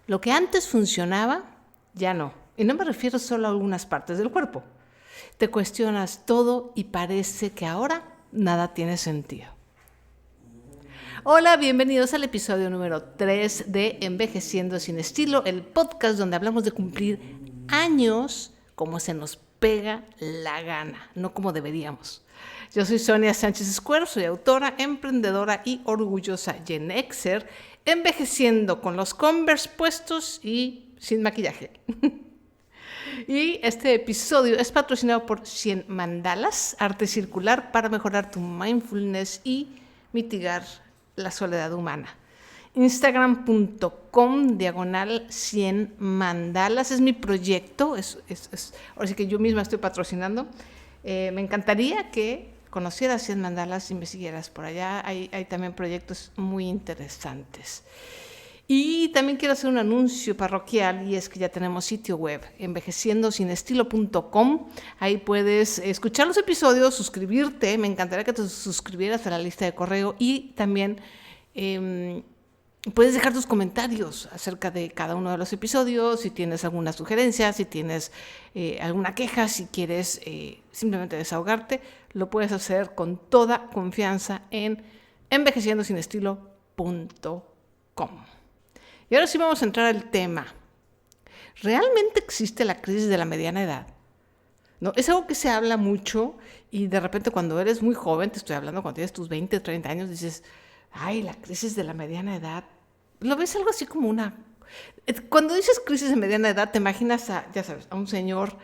Lo que antes funcionaba, ya no. Y no me refiero solo a algunas partes del cuerpo. Te cuestionas todo y parece que ahora nada tiene sentido. Hola, bienvenidos al episodio número 3 de Envejeciendo sin Estilo, el podcast donde hablamos de cumplir años como se nos pega la gana, no como deberíamos. Yo soy Sonia Sánchez Escuero, soy autora, emprendedora y orgullosa Gen Xer, envejeciendo con los Converse puestos y sin maquillaje. Y este episodio es patrocinado por 100 Mandalas, arte circular para mejorar tu mindfulness y mitigar la soledad humana. Instagram.com/100 Mandalas es mi proyecto, ahora sí que yo misma estoy patrocinando. Me encantaría que conocieras 100 Mandalas y me siguieras por allá. Hay también proyectos muy interesantes. Y también quiero hacer un anuncio parroquial, y es que ya tenemos sitio web, envejeciendosinestilo.com. Ahí puedes escuchar los episodios, suscribirte. Me encantaría que te suscribieras a la lista de correo y también puedes dejar tus comentarios acerca de cada uno de los episodios, si tienes alguna sugerencia, si tienes alguna queja, si quieres simplemente desahogarte, lo puedes hacer con toda confianza en envejeciendosinestilo.com. Y ahora sí vamos a entrar al tema. ¿Realmente existe la crisis de la mediana edad? ¿No? Es algo que se habla mucho y de repente cuando eres muy joven, te estoy hablando cuando tienes tus 20, 30 años, dices, ay, la crisis de la mediana edad. Lo ves algo así como una... Cuando dices crisis de mediana edad, te imaginas ya sabes, a un señor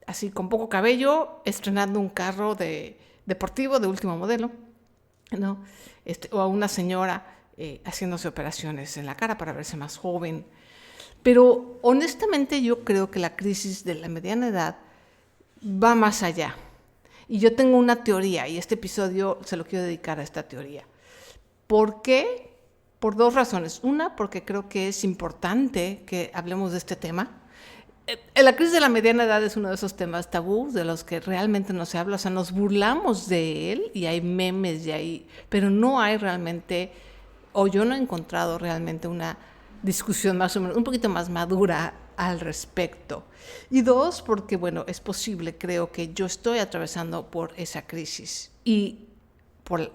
así con poco cabello, estrenando un carro deportivo de último modelo, ¿no? O a una señora haciéndose operaciones en la cara para verse más joven. Pero honestamente yo creo que la crisis de la mediana edad va más allá. Y yo tengo una teoría, y este episodio se lo quiero dedicar a esta teoría. ¿Por qué? Por dos razones. Una, porque creo que es importante que hablemos de este tema. La crisis de la mediana edad es uno de esos temas tabú de los que realmente no se habla. O sea, nos burlamos de él y hay memes pero no hay realmente, o yo no he encontrado realmente una discusión más o menos, un poquito más madura al respecto. Y dos, porque bueno, es posible, creo que yo estoy atravesando por esa crisis y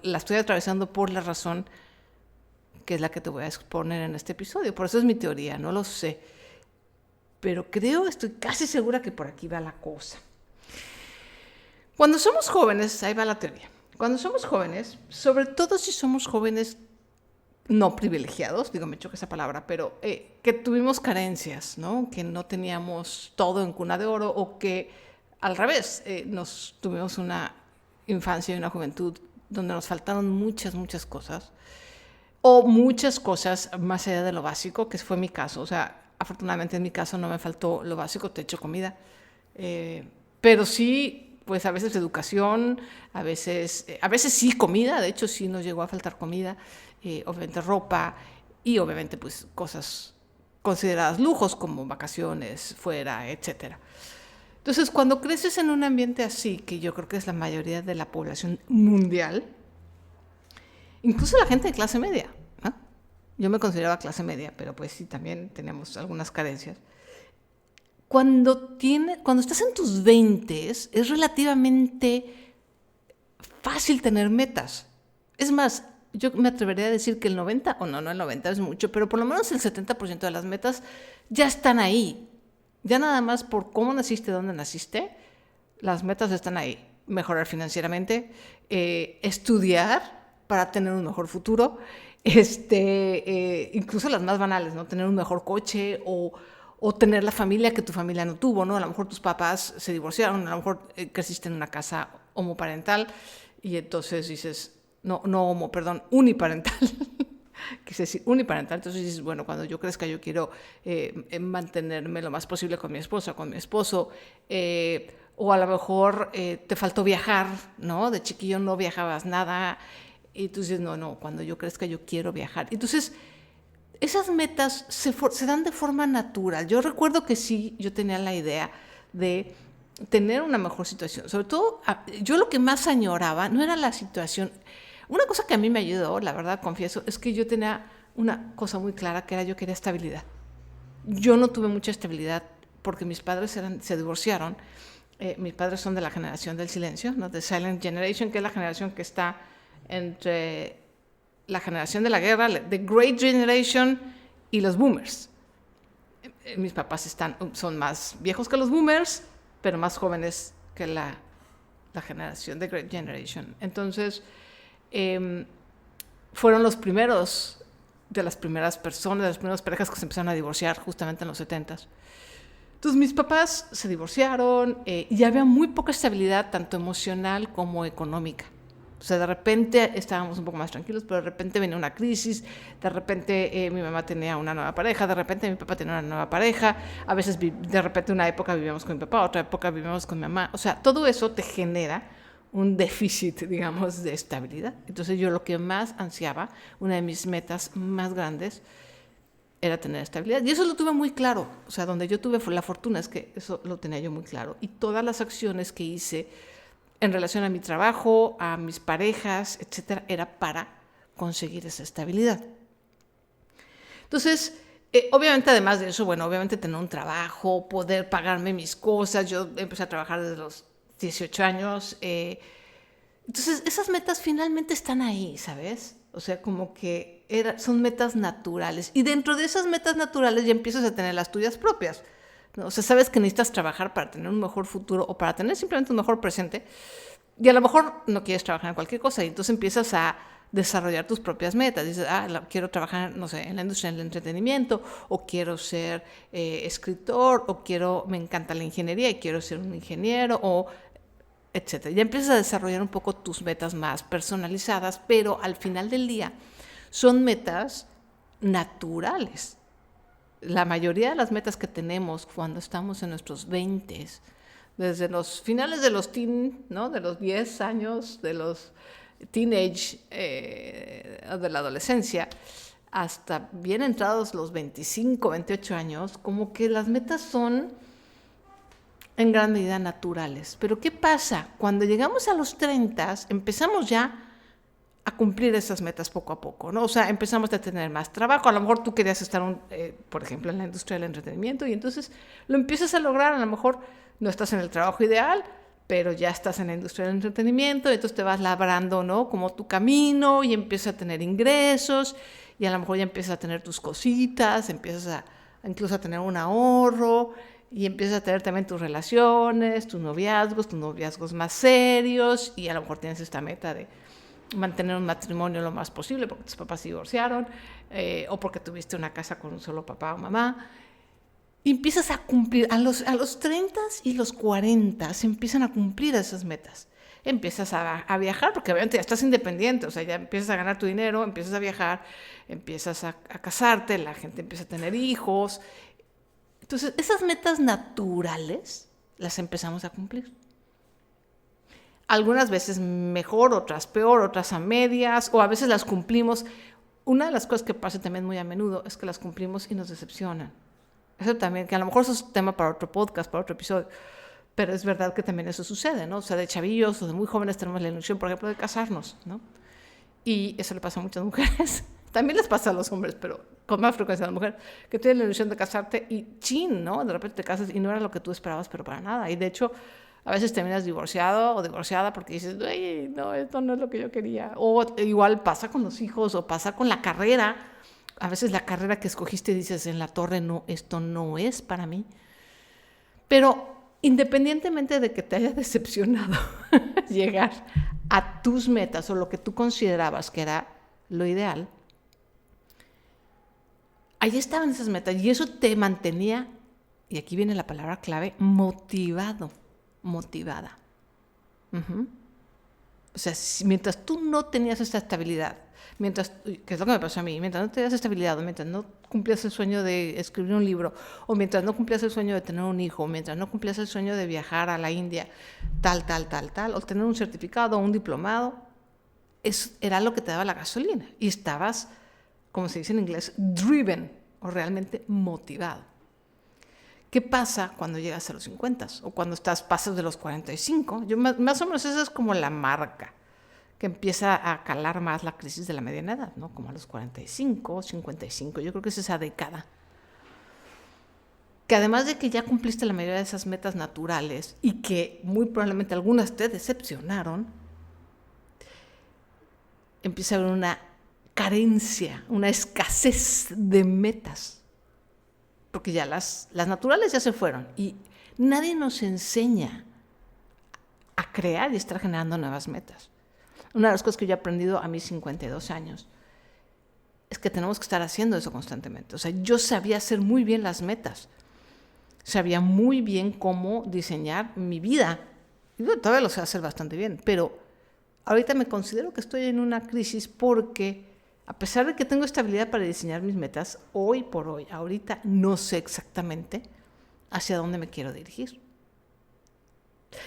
la estoy atravesando por la razón que es la que te voy a exponer en este episodio. Por eso es mi teoría, no lo sé. Pero estoy casi segura que por aquí va la cosa. Cuando somos jóvenes, ahí va la teoría. Cuando somos jóvenes, sobre todo si somos jóvenes no privilegiados, me choca esa palabra, pero que tuvimos carencias, ¿no? Que no teníamos todo en cuna de oro o que al revés, tuvimos una infancia y una juventud donde nos faltaron muchas cosas o muchas cosas más allá de lo básico, que fue mi caso. O sea, afortunadamente en mi caso no me faltó lo básico, techo, comida, pero sí, pues a veces educación, a veces sí comida, de hecho sí nos llegó a faltar comida, obviamente ropa y obviamente pues cosas consideradas lujos como vacaciones fuera, etcétera. Entonces, cuando creces en un ambiente así, que yo creo que es la mayoría de la población mundial, incluso la gente de clase media, ¿no? Yo me consideraba clase media, pero pues sí, también tenemos algunas carencias. Cuando estás en tus 20, es relativamente fácil tener metas. Es más, yo me atrevería a decir que el 90, o no el 90 es mucho, pero por lo menos el 70% de las metas ya están ahí. Ya nada más por cómo naciste, dónde naciste, las metas están ahí. Mejorar financieramente, estudiar para tener un mejor futuro, incluso las más banales, ¿no? Tener un mejor coche o tener la familia que tu familia no tuvo, ¿no? A lo mejor tus papás se divorciaron, a lo mejor creciste en una casa homoparental y entonces dices, uniparental. Quise decir uniparental, entonces dices, bueno, cuando yo crezca yo quiero mantenerme lo más posible con mi esposa, con mi esposo, o a lo mejor te faltó viajar, ¿no? De chiquillo no viajabas nada, y tú dices, no, cuando yo crezca yo quiero viajar. Entonces, esas metas se dan de forma natural. Yo recuerdo que sí, yo tenía la idea de tener una mejor situación. Sobre todo, yo lo que más añoraba no era la situación. Una cosa que a mí me ayudó, la verdad, confieso, es que yo tenía una cosa muy clara, que era yo quería estabilidad. Yo no tuve mucha estabilidad porque mis padres se divorciaron. Mis padres son de la generación del silencio, ¿no? The Silent Generation, que es la generación que está entre la generación de la guerra, The Great Generation, y los boomers. Mis papás son más viejos que los boomers, pero más jóvenes que la generación de Great Generation. Entonces, fueron los primeros, de las primeras personas, de las primeras parejas que se empezaron a divorciar justamente en los 70s. Entonces, mis papás se divorciaron y había muy poca estabilidad, tanto emocional como económica. O sea, de repente estábamos un poco más tranquilos, pero de repente venía una crisis, de repente mi mamá tenía una nueva pareja, de repente mi papá tenía una nueva pareja, a veces de repente una época vivíamos con mi papá, otra época vivíamos con mi mamá. O sea, todo eso te genera un déficit, digamos, de estabilidad. Entonces yo lo que más ansiaba, una de mis metas más grandes, era tener estabilidad. Y eso lo tuve muy claro. O sea, donde yo tuve la fortuna es que eso lo tenía yo muy claro. Y todas las acciones que hice en relación a mi trabajo, a mis parejas, etcétera, era para conseguir esa estabilidad. Entonces, obviamente, además de eso, bueno, obviamente tener un trabajo, poder pagarme mis cosas. Yo empecé a trabajar desde los 18 años. Entonces, esas metas finalmente están ahí, ¿sabes? O sea, como que son metas naturales. Y dentro de esas metas naturales ya empiezas a tener las tuyas propias. ¿No? O sea, sabes que necesitas trabajar para tener un mejor futuro o para tener simplemente un mejor presente. Y a lo mejor no quieres trabajar en cualquier cosa. Y entonces empiezas a desarrollar tus propias metas. Dices, quiero trabajar, no sé, en la industria del entretenimiento, o quiero ser escritor, o me encanta la ingeniería y quiero ser un ingeniero, o etcétera. Ya empiezas a desarrollar un poco tus metas más personalizadas, pero al final del día son metas naturales. La mayoría de las metas que tenemos cuando estamos en nuestros 20s, desde los finales de los ¿no? De los 10 años, de los teenage, de la adolescencia, hasta bien entrados los 25, 28 años, como que las metas son en gran medida naturales. Pero ¿qué pasa? Cuando llegamos a los 30, empezamos ya a cumplir esas metas poco a poco, ¿no? O sea, empezamos a tener más trabajo. A lo mejor tú querías estar, por ejemplo, en la industria del entretenimiento, y entonces lo empiezas a lograr. A lo mejor no estás en el trabajo ideal, pero ya estás en la industria del entretenimiento, y entonces te vas labrando, ¿no? Como tu camino, y empiezas a tener ingresos, y a lo mejor ya empiezas a tener tus cositas, empiezas incluso a tener un ahorro, y empiezas a tener también tus relaciones, tus noviazgos más serios, y a lo mejor tienes esta meta de mantener un matrimonio lo más posible porque tus papás se divorciaron, o porque tuviste una casa con un solo papá o mamá. Y empiezas a cumplir, a los 30 y los 40 se empiezan a cumplir esas metas. Empiezas a viajar, porque obviamente ya estás independiente, o sea, ya empiezas a ganar tu dinero, empiezas a viajar, empiezas a casarte, la gente empieza a tener hijos. Entonces, esas metas naturales las empezamos a cumplir. Algunas veces mejor, otras peor, otras a medias, o a veces las cumplimos. Una de las cosas que pasa también muy a menudo es que las cumplimos y nos decepcionan. Eso también, que a lo mejor eso es un tema para otro podcast, para otro episodio, pero es verdad que también eso sucede, ¿no? O sea, de chavillos o de muy jóvenes tenemos la ilusión, por ejemplo, de casarnos, ¿no? Y eso le pasa a muchas mujeres. También les pasa a los hombres, pero con más frecuencia a las mujeres, que tienen la ilusión de casarte y chin, ¿no? De repente te casas y no era lo que tú esperabas, pero para nada. Y de hecho, a veces terminas divorciado o divorciada porque dices, no, esto no es lo que yo quería. O igual pasa con los hijos, o pasa con la carrera. A veces la carrera que escogiste dices en la torre, no, esto no es para mí. Pero independientemente de que te haya decepcionado llegar a tus metas o lo que tú considerabas que era lo ideal, ahí estaban esas metas y eso te mantenía, y aquí viene la palabra clave, motivada. O sea, mientras tú no tenías esta estabilidad, que es lo que me pasó a mí, mientras no tenías estabilidad, o mientras no cumplías el sueño de escribir un libro, o mientras no cumplías el sueño de tener un hijo, o mientras no cumplías el sueño de viajar a la India, tal, o tener un certificado o un diplomado, eso era lo que te daba la gasolina. Y estabas, como se dice en inglés, driven, o realmente motivado. ¿Qué pasa cuando llegas a los 50 o cuando pasas de los 45? Más o menos esa es como la marca que empieza a calar más la crisis de la mediana edad, ¿no? Como a los 45, 55, yo creo que es esa década. Que además de que ya cumpliste la mayoría de esas metas naturales y que muy probablemente algunas te decepcionaron, empieza a haber una carencia, una escasez de metas. Porque ya las naturales ya se fueron y nadie nos enseña a crear y estar generando nuevas metas. Una de las cosas que yo he aprendido a mis 52 años es que tenemos que estar haciendo eso constantemente. O sea, yo sabía hacer muy bien las metas. Sabía muy bien cómo diseñar mi vida. Y todavía lo sé hacer bastante bien, pero ahorita me considero que estoy en una crisis porque a pesar de que tengo estabilidad para diseñar mis metas, hoy por hoy, ahorita no sé exactamente hacia dónde me quiero dirigir.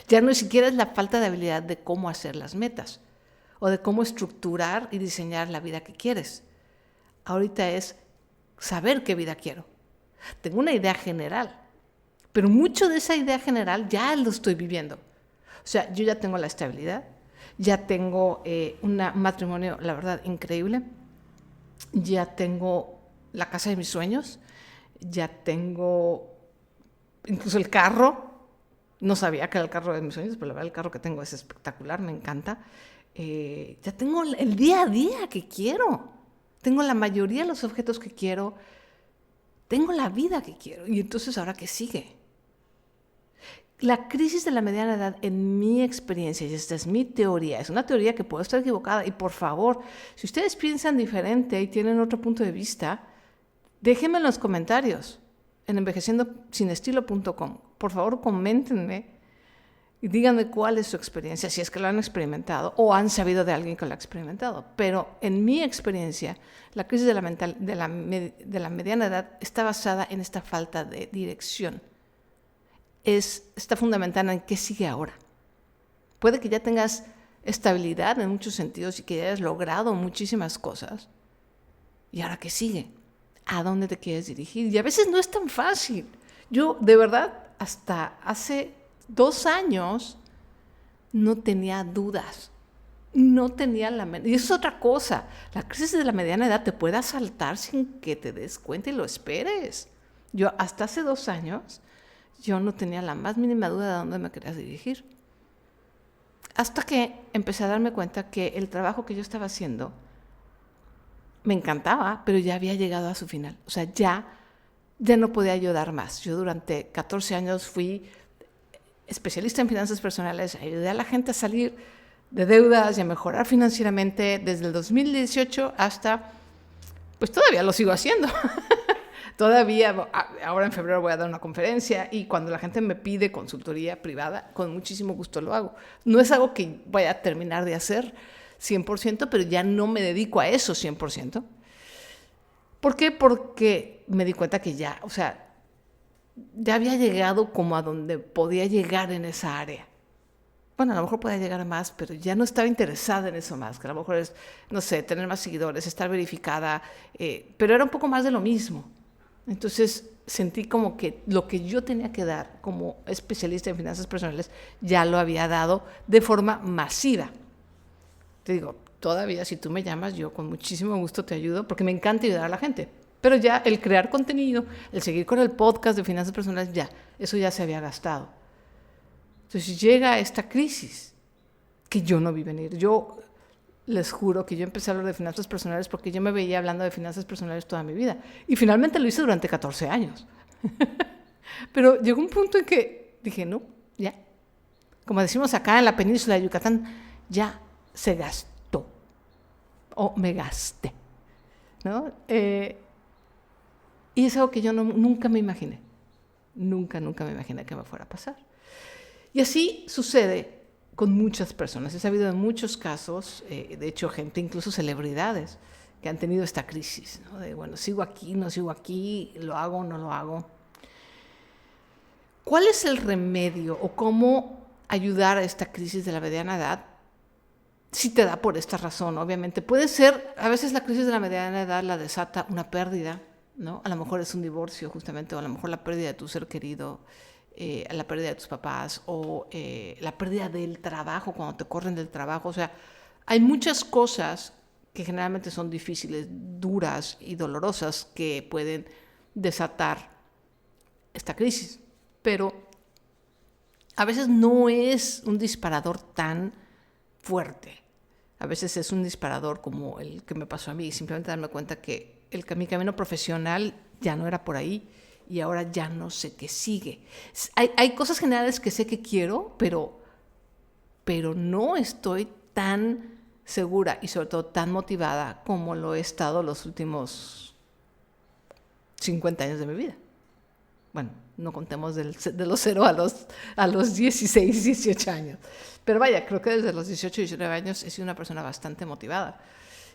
Ya no siquiera es la falta de habilidad de cómo hacer las metas o de cómo estructurar y diseñar la vida que quieres. Ahorita es saber qué vida quiero. Tengo una idea general, pero mucho de esa idea general ya lo estoy viviendo. O sea, yo ya tengo la estabilidad, ya tengo un matrimonio, la verdad, increíble, ya tengo la casa de mis sueños, ya tengo incluso el carro. No sabía que era el carro de mis sueños, pero la verdad el carro que tengo es espectacular, me encanta. Ya tengo el día a día que quiero. Tengo la mayoría de los objetos que quiero. Tengo la vida que quiero. Y entonces, ¿ahora qué sigue? La crisis de la mediana edad, en mi experiencia, y esta es mi teoría, es una teoría que puedo estar equivocada, y por favor, si ustedes piensan diferente y tienen otro punto de vista, déjenme en los comentarios en envejeciendosinestilo.com. Por favor, coméntenme y díganme cuál es su experiencia, si es que lo han experimentado o han sabido de alguien que lo ha experimentado. Pero en mi experiencia, la crisis de la mediana edad está basada en esta falta de dirección. Está fundamentada en qué sigue ahora. Puede que ya tengas estabilidad en muchos sentidos y que ya hayas logrado muchísimas cosas. ¿Y ahora qué sigue? ¿A dónde te quieres dirigir? Y a veces no es tan fácil. Yo, de verdad, hasta hace 2 años no tenía dudas. No tenía y eso es otra cosa. La crisis de la mediana edad te puede asaltar sin que te des cuenta y lo esperes. Yo, hasta hace 2 años, yo no tenía la más mínima duda de dónde me querías dirigir. Hasta que empecé a darme cuenta que el trabajo que yo estaba haciendo me encantaba, pero ya había llegado a su final. O sea, ya no podía yo dar más. Yo durante 14 años fui especialista en finanzas personales, ayudé a la gente a salir de deudas y a mejorar financieramente desde el 2018 hasta, pues todavía lo sigo haciendo. Todavía, ahora en febrero voy a dar una conferencia y cuando la gente me pide consultoría privada, con muchísimo gusto lo hago. No es algo que vaya a terminar de hacer 100%, pero ya no me dedico a eso 100%. ¿Por qué? Porque me di cuenta que ya, o sea, ya había llegado como a donde podía llegar en esa área. Bueno, a lo mejor podía llegar a más, pero ya no estaba interesada en eso más, que a lo mejor es, no sé, tener más seguidores, estar verificada, pero era un poco más de lo mismo. Entonces sentí como que lo que yo tenía que dar como especialista en finanzas personales ya lo había dado de forma masiva. Te digo, todavía si tú me llamas, yo con muchísimo gusto te ayudo porque me encanta ayudar a la gente. Pero ya el crear contenido, el seguir con el podcast de finanzas personales, ya, eso ya se había gastado. Entonces llega esta crisis que yo no vi venir. Yo les juro que yo empecé a hablar de finanzas personales porque yo me veía hablando de finanzas personales toda mi vida. Y finalmente lo hice durante 14 años. Pero llegó un punto en que dije, no, ya. Como decimos acá en la península de Yucatán, ya se gastó. O me gasté. ¿No? Y es algo que yo nunca me imaginé. Nunca me imaginé que me fuera a pasar. Y así sucede con muchas personas. He sabido de muchos casos, de hecho gente, incluso celebridades, que han tenido esta crisis, ¿no? De, bueno, sigo aquí, no sigo aquí, lo hago, no lo hago. ¿Cuál es el remedio o cómo ayudar a esta crisis de la mediana edad? Si te da por esta razón, obviamente. Puede ser, a veces la crisis de la mediana edad la desata una pérdida, ¿no? A lo mejor es un divorcio justamente, o a lo mejor la pérdida de tu ser querido, la pérdida de tus papás o la pérdida del trabajo cuando te corren del trabajo. O sea, Hay muchas cosas que generalmente son difíciles, duras y dolorosas que pueden desatar esta crisis, pero a veces no es un disparador tan fuerte. A veces es un disparador como el que me pasó a mí, simplemente darme cuenta que mi camino profesional ya no era por ahí y ahora ya no sé qué sigue. Hay cosas generales que sé que quiero, pero no estoy tan segura y sobre todo tan motivada como lo he estado los últimos 50 años de mi vida. Bueno, no contemos de los 0 a los 16, 18 años. Pero vaya, creo que desde los 18, 19 años he sido una persona bastante motivada.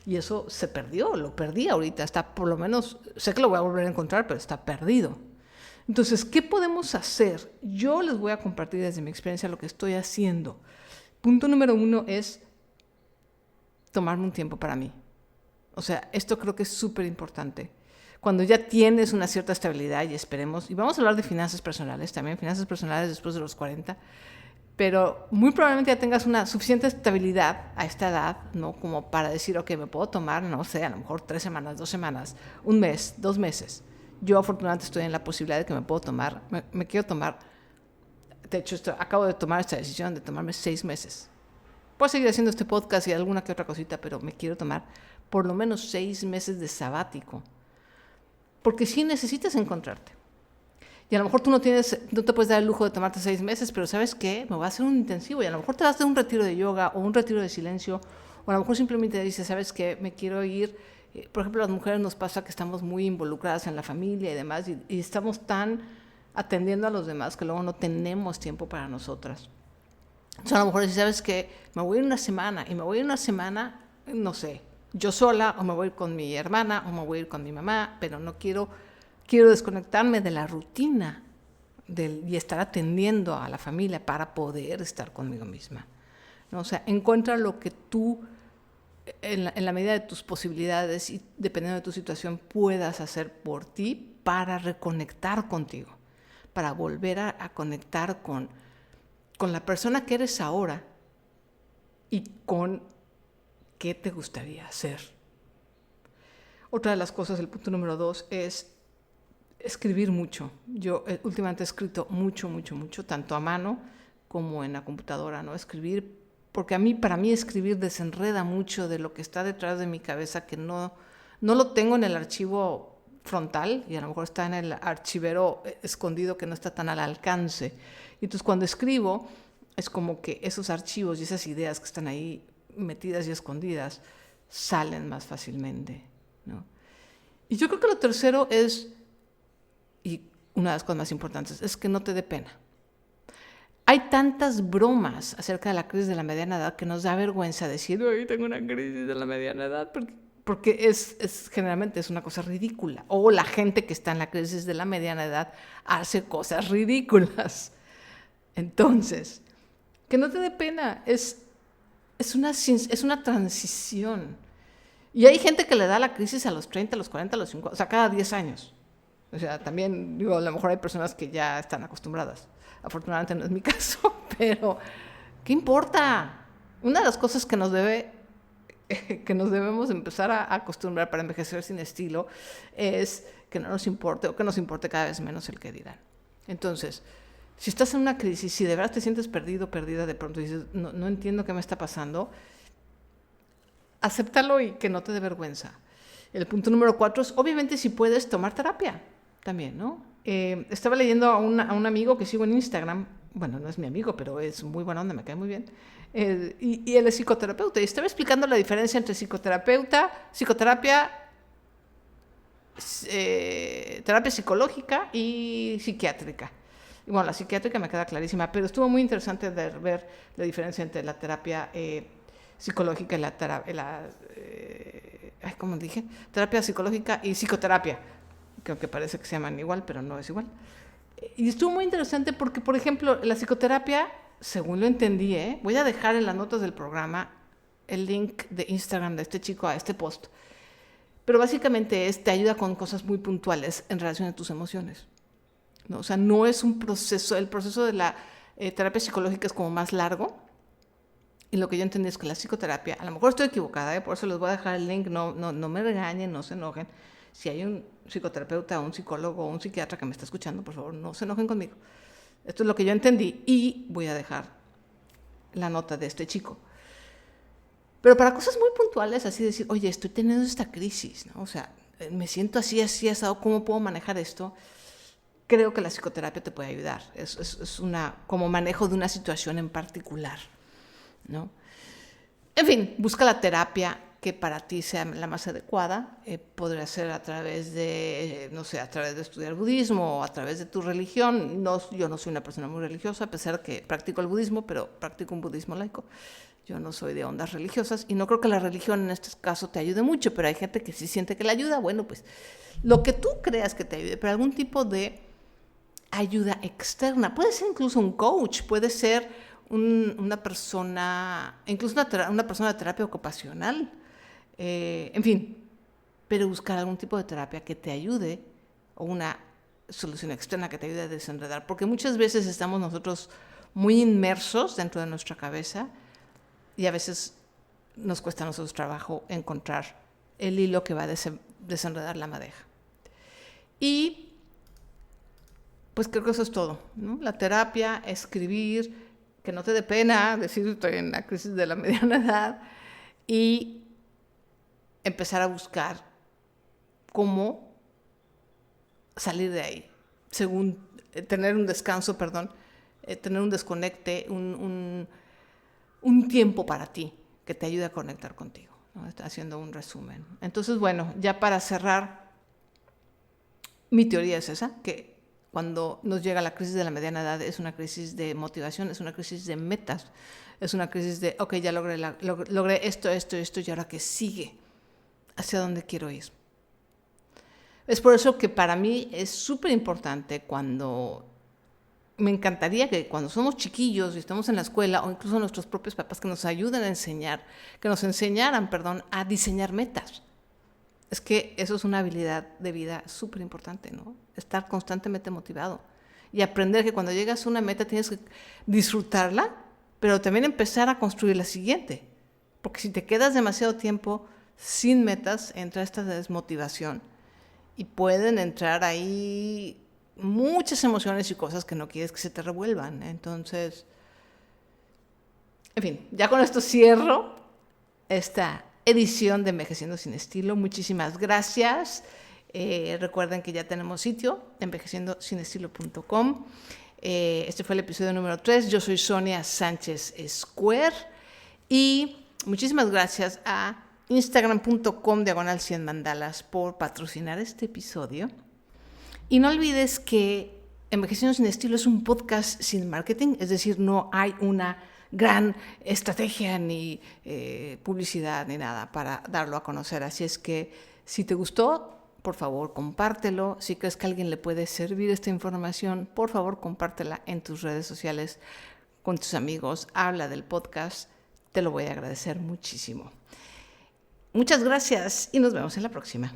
Y eso se perdió, lo perdí ahorita. Está por lo menos, sé que lo voy a volver a encontrar, pero está perdido. Entonces, ¿qué podemos hacer? Yo les voy a compartir desde mi experiencia lo que estoy haciendo. Punto número 1 es tomarme un tiempo para mí. O sea, esto creo que es súper importante. Cuando ya tienes una cierta estabilidad y esperemos, y vamos a hablar de finanzas personales también, finanzas personales después de los 40, pero muy probablemente ya tengas una suficiente estabilidad a esta edad, ¿no? Como para decir, ok, me puedo tomar, no sé, a lo mejor 3 semanas, 2 semanas, 1 mes, 2 meses. Yo afortunadamente estoy en la posibilidad de que me puedo tomar, me quiero tomar, de hecho acabo de tomar esta decisión de tomarme 6 meses. Puedo seguir haciendo este podcast y alguna que otra cosita, pero me quiero tomar por lo menos 6 meses de sabático. Porque sí necesitas encontrarte. Y a lo mejor tú no te puedes dar el lujo de tomarte 6 meses, pero ¿sabes qué? Me voy a hacer un intensivo y a lo mejor te vas a hacer un retiro de yoga o un retiro de silencio, o a lo mejor simplemente dices, ¿sabes qué? Me quiero ir. Por ejemplo, a las mujeres nos pasa que estamos muy involucradas en la familia y demás, y estamos tan atendiendo a los demás que luego no tenemos tiempo para nosotras. Entonces a lo mejor dices, ¿sabes qué? Me voy a ir una semana, y me voy a ir una semana, no sé, yo sola, o me voy a ir con mi hermana, o me voy a ir con mi mamá, pero no quiero desconectarme de la rutina y estar atendiendo a la familia para poder estar conmigo misma, ¿no? O sea, encuentra lo que tú, en la medida de tus posibilidades y dependiendo de tu situación, puedas hacer por ti para reconectar contigo, para volver a conectar con la persona que eres ahora y con qué te gustaría hacer. Otra de las cosas, el punto número 2, es escribir mucho. Yo últimamente he escrito mucho, tanto a mano como en la computadora, ¿no? Escribir, porque para mí escribir desenreda mucho de lo que está detrás de mi cabeza, que no lo tengo en el archivo frontal y a lo mejor está en el archivero escondido que no está tan al alcance. Y entonces cuando escribo es como que esos archivos y esas ideas que están ahí metidas y escondidas salen más fácilmente, ¿no? Y yo creo que lo tercero es, y una de las cosas más importantes, es que no te dé pena. Hay tantas bromas acerca de la crisis de la mediana edad que nos da vergüenza decir, hoy tengo una crisis de la mediana edad, porque generalmente es una cosa ridícula. O la gente que está en la crisis de la mediana edad hace cosas ridículas. Entonces, que no te dé pena, es una transición. Y hay gente que le da la crisis a los 30, a los 40, a los 50, o sea, cada 10 años. O sea, también, digo, a lo mejor hay personas que ya están acostumbradas. Afortunadamente no es mi caso, pero ¿qué importa? Una de las cosas que nos debemos empezar a acostumbrar para envejecer sin estilo es que no nos importe, o que nos importe cada vez menos el que dirán. Entonces, si estás en una crisis, si de verdad te sientes perdido, perdida, de pronto dices, no entiendo qué me está pasando, acéptalo y que no te dé vergüenza. El punto número 4 es, obviamente, si puedes, tomar terapia también, ¿no? Estaba leyendo a un amigo que sigo en Instagram, bueno, no es mi amigo, pero es muy buena onda, me cae muy bien, y él es psicoterapeuta, y estaba explicando la diferencia entre psicoterapia, terapia psicológica y psiquiátrica. Y bueno, la psiquiátrica me queda clarísima, pero estuvo muy interesante ver la diferencia entre la terapia psicológica y terapia psicológica y psicoterapia. Creo que parece que se llaman igual, pero no es igual. Y estuvo muy interesante porque, por ejemplo, la psicoterapia, según lo entendí, voy a dejar en las notas del programa el link de Instagram de este chico a este post, pero básicamente te ayuda con cosas muy puntuales en relación a tus emociones, ¿no? O sea, no es un proceso, el proceso de la terapia psicológica es como más largo, Y lo que yo entendí es que la psicoterapia, a lo mejor estoy equivocada, por eso les voy a dejar el link, no me regañen, no se enojen. Si hay un psicoterapeuta, un psicólogo o un psiquiatra que me está escuchando, por favor, no se enojen conmigo. Esto es lo que yo entendí y voy a dejar la nota de este chico. Pero para cosas muy puntuales, así decir, oye, estoy teniendo esta crisis, ¿no? O sea, me siento así, ¿cómo puedo manejar esto? Creo que la psicoterapia te puede ayudar. Es como manejo de una situación en particular, ¿no? En fin, busca la terapia que para ti sea la más adecuada. Podría ser a través de, a través de estudiar budismo o a través de tu religión. Yo no soy una persona muy religiosa, a pesar de que practico el budismo, pero practico un budismo laico. Yo no soy de ondas religiosas y no creo que la religión en este caso te ayude mucho, pero hay gente que sí siente que le ayuda. Bueno, pues lo que tú creas que te ayude, pero algún tipo de ayuda externa. Puede ser incluso un coach, puede ser una persona, incluso una persona de terapia ocupacional, en fin, pero buscar algún tipo de terapia que te ayude o una solución externa que te ayude a desenredar, porque muchas veces estamos nosotros muy inmersos dentro de nuestra cabeza y a veces nos cuesta a nosotros trabajo encontrar el hilo que va a desenredar la madeja. Y pues creo que eso es todo, ¿no? La terapia, escribir, que no te dé pena decir estoy en la crisis de la mediana edad y empezar a buscar cómo salir de ahí, según tener un descanso, tener un desconecte, un tiempo para ti que te ayude a conectar contigo, ¿no? Está haciendo un resumen. Entonces, bueno, ya para cerrar, mi teoría es esa, que cuando nos llega la crisis de la mediana edad es una crisis de motivación, es una crisis de metas, es una crisis de, ok, ya logré esto, y ahora ¿qué sigue? ¿Hacia dónde quiero ir? Es por eso que para mí es súper importante me encantaría que cuando somos chiquillos y estamos en la escuela o incluso nuestros propios papás que nos ayuden a enseñaran a diseñar metas. Es que eso es una habilidad de vida súper importante, ¿no? Estar constantemente motivado y aprender que cuando llegas a una meta tienes que disfrutarla, pero también empezar a construir la siguiente. Porque si te quedas demasiado tiempo sin metas, entra esta desmotivación y pueden entrar ahí muchas emociones y cosas que no quieres que se te revuelvan. Entonces, en fin, ya con esto cierro esta edición de Envejeciendo sin Estilo. Muchísimas gracias. Recuerden que ya tenemos sitio, envejeciendosinestilo.com. Este fue el episodio número 3. Yo soy Sonia Sánchez Square y muchísimas gracias a Instagram.com/100 mandalas por patrocinar este episodio. Y no olvides que Envejeciendo sin Estilo es un podcast sin marketing, es decir, no hay una gran estrategia ni publicidad ni nada para darlo a conocer. Así es que si te gustó, por favor, compártelo. Si crees que a alguien le puede servir esta información, por favor, compártela en tus redes sociales con tus amigos. Habla del podcast. Te lo voy a agradecer muchísimo. Muchas gracias y nos vemos en la próxima.